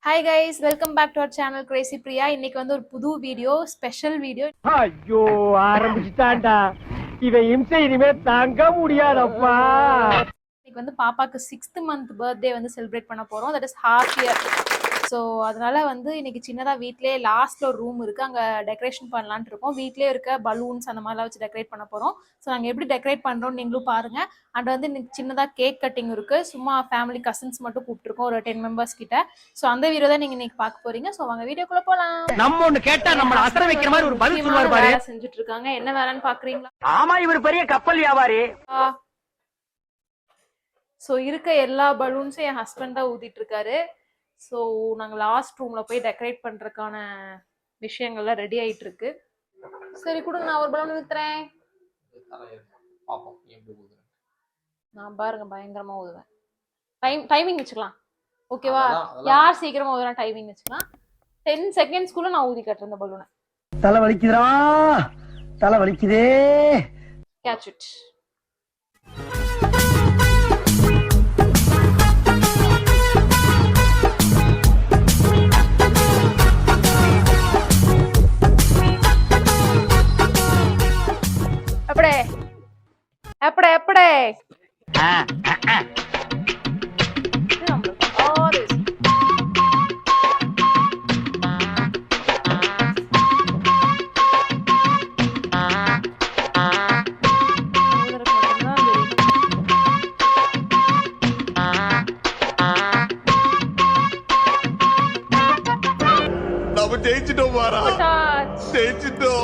Hi guys, welcome back to our channel crazy Priya. இன்னைக்கு வந்து ஒரு புது வீடியோ, ஸ்பெஷல் வீடியோ. ஐயோ ஆரம்பிச்சுட்டான்டா, இவன் இம்சை இனிமே தாங்க முடியாதப்பா. இன்னைக்கு வந்து பாப்பாக்கு 6th மந்த் பர்த்டே வந்து செலிப்ரேட் பண்ண போறோம். That is half year. So அதனால வந்து இன்னைக்கு சின்னதாக வீட்லேயே லாஸ்ட்ல ஒரு ரூம் இருக்குது, அங்கே டெக்கரேஷன் பண்ணலான்ட்டு இருக்கோம். வீட்லேயே இருக்க பலூன்ஸ் அந்த மாதிரிலாம் வச்சு டெக்கரேட் பண்ண போகிறோம். ஸோ நாங்கள் எப்படி டெக்கரேட் பண்ணுறோம்னு நீங்களும் பாருங்கள். அண்ட் வந்து இன்னைக்கு சின்னதாக கேக் கட்டிங் இருக்குது. சும்மா ஃபேமிலி கசின்ஸ் மட்டும் கூப்பிட்டுருக்கோம், ஒரு 10 மெம்பர்ஸ் கிட்ட. ஸோ அந்த வீடியோ தான் நீங்கள் இன்னைக்கு பார்க்க போறீங்க. ஸோ வாங்க வீடியோக்குள்ள போகலாம். நம்ம ஒண்ணு கேட்டா நம்மள அசர வைக்கிற மாதிரி ஒரு பதில் சொல்வார் பாரு. வேலை செஞ்சுட்டு இருக்காங்க. என்ன வேலைன்னு பாக்குறீங்களா? ஆமா, இவர் பெரிய கப்பல் வியாபாரி. ஸோ இருக்க எல்லா பலூன்ஸும் என் ஹஸ்பண்ட் தான் ஊதிட்டு இருக்காரு. ஸோ நாங்கள் லாஸ்ட் ரூமில் போய் டெக்கரேட் பண்ணுறதுக்கான விஷயங்கள்லாம் ரெடி ஆகிட்டு இருக்கு. சரி கொடுங்க, நான் ஒரு பலூன் ஊத்துறேன். நான் பாருங்க பயங்கரமா ஊதுவேன். டைமிங் வச்சுக்கலாம், ஓகேவா? யார் சீக்கிரமா ஊதுறா டைமிங் வச்சுக்கலாம். 10 செகண்ட்ஸ்குள்ள நான் ஊதி கட்டுறேன் இந்த பலூனை. தலை வலிக்குதுடா, தலை வலிக்குதே. Catch it. எப்படே எப்படே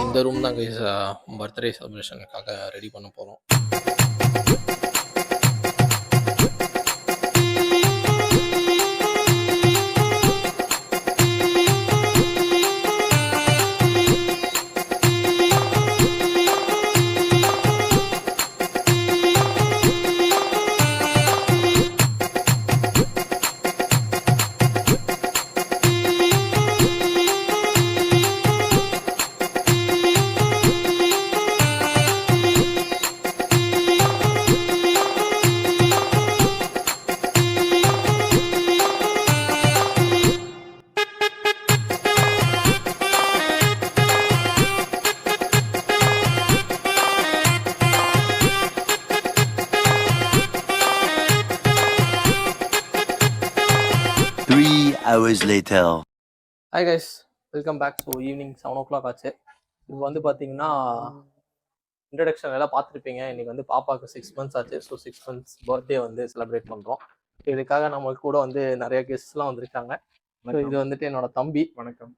இந்த ரூம் தான் கைஸ் பர்த்டே செலிப்ரேஷனுக்காக ரெடி பண்ண போகிறோம். hours later. Hi guys, welcome back. So evening 7 o'clock ஆச்சு. இப்போ வந்து பார்த்தீங்கன்னா இன்ட்ரடக்ஷன் எல்லாம் பார்த்துருப்பீங்க. இன்னைக்கு வந்து பாப்பாவுக்கு 6 months ஆச்சு. ஸோ 6 months பர்த்டே வந்து செலிப்ரேட் பண்ணுறோம். இதுக்காக நம்ம கூட வந்து நிறைய கெஸ்ட்ஸ்லாம் வந்திருக்காங்க. ஸோ இது வந்துட்டு என்னோட தம்பி, வணக்கம்,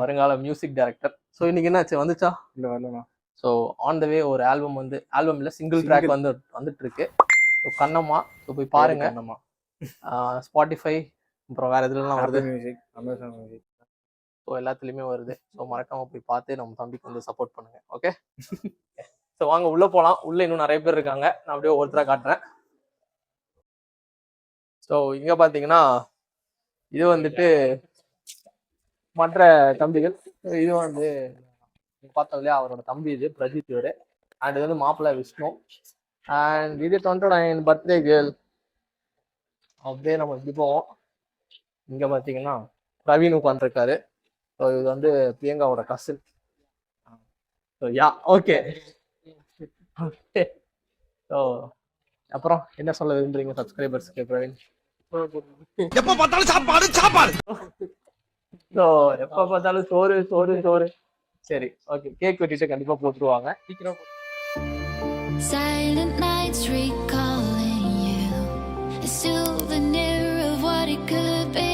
வருங்கால மியூசிக் டைரக்டர். ஸோ இன்னைக்கு என்னாச்சு, வந்துச்சா? இல்லை வரலண்ணா. ஸோ ஆன் த வே ஒரு ஆல்பம் வந்து இல்லை சிங்கிள் ட்ராக் வந்துட்டு இருக்கு. ஸோ கண்ணம்மா. ஸோ போய் பாருங்க. கண்ணம்மா ஸ்பாட்டிஃபை, அப்புறம் வேற எதுலாம் வருது, மியூசிக், அமேசான் மியூசிக், ஸோ எல்லாத்துலேயுமே வருது. ஸோ மறக்காம போய் பார்த்து நம்ம தம்பிக்கு வந்து சப்போர்ட் பண்ணுங்க, ஓகே? ஸோ வாங்க உள்ள போகலாம். உள்ள இன்னும் நிறைய பேர் இருக்காங்க, நான் அப்படியே ஒருத்தராக காட்டுறேன். ஸோ இங்க பார்த்தீங்கன்னா இது வந்துட்டு மற்ற தம்பிகள். இது வந்து பார்த்தோம் இல்லையா, அவரோட தம்பி இது பிரஜித் இவரு. அண்ட் இது வந்து மாப்பிள்ளை விஷ்ணு. அண்ட் இது 29 பர்த்டே கேர்ள். அப்படியே நம்ம இப்படி போவோம். இங்க பாத்தீங்கன்னா பிரவீன் உட்காந்துருக்காரு. ஸோ இது வந்து பிரியங்காவோட cousin. So yeah okay. So அப்புறம் என்ன சொல்ல விரும்புறீங்க சப்ஸ்கிரைபர்ஸ்க்கு பிரவீன்? எப்ப பார்த்தாலும் சாப்பாடு சாப்பாடு. ஸோ எப்ப பார்த்தாலும் சோறு சோறு சோறு. சரி ஓகே, கேக் வெட்டிட்டு கண்டிப்பா போட்டுருவாங்க. Silent nights recalling you, a souvenir of what it could be.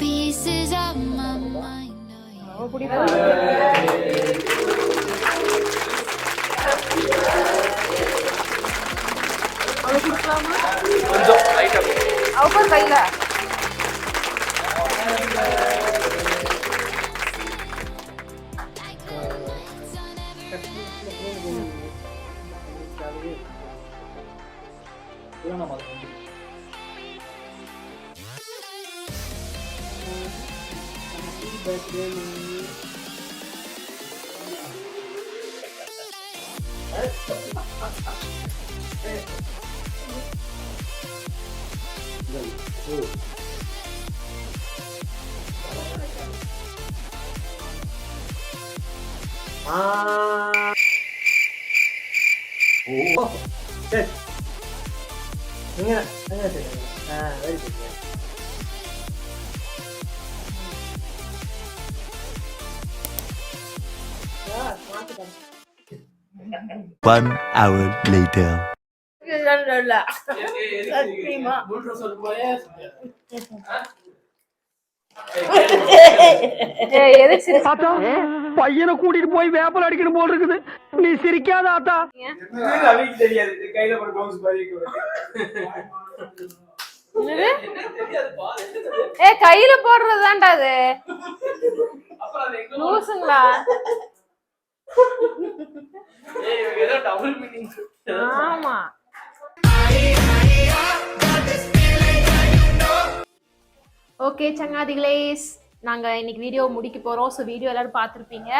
Pieces of my mind. கொஞ்சம் லைட்டா அவங்க கையில ஓ சரி நீங்க வெரி குட். 1 hour later. எதுக்கு சிரிச்சீங்க? ஆத்தா பையனை கூட்டிட்டு போய் வேப்பல் அடிக்கணும் போல் இருக்குது. நீ சிரிக்காத ஆத்தா. கையில போடுறதுதான்டா அது. லூசுங்களா? ஆமா. ஓகே சங்காதிகளேஸ், நாங்க இன்னைக்கு வீடியோ முடிக்க போறோம். ஸோ வீடியோ எல்லாரும் பார்த்துருப்பீங்க.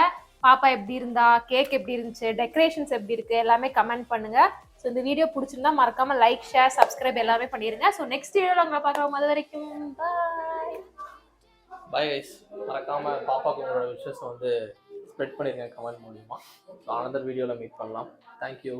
பாப்பா எப்படி இருந்தா, கேக் எப்படி இருந்துச்சு, டெக்கரேஷன்ஸ் எப்படி இருக்கு எல்லாமே கமெண்ட் பண்ணுங்க. ஸோ இந்த வீடியோ பிடிச்சிருந்தா மறக்காம லைக், ஷேர், சப்ஸ்கிரைப் எல்லாமே பண்ணிருங்க. ஸோ நெக்ஸ்ட் வீடியோல உங்களை பார்க்குறோம். அது வரைக்கும் பாய். Bye guys. மறக்காம பாப்பாக்கு உங்களோட விஷஸ் வந்து ஸ்ப்ரெட் பண்ணிருங்க கமெண்ட் மூலியமா. ஸோ அனதர் வீடியோவில் மீட் பண்ணலாம். தேங்க்யூ.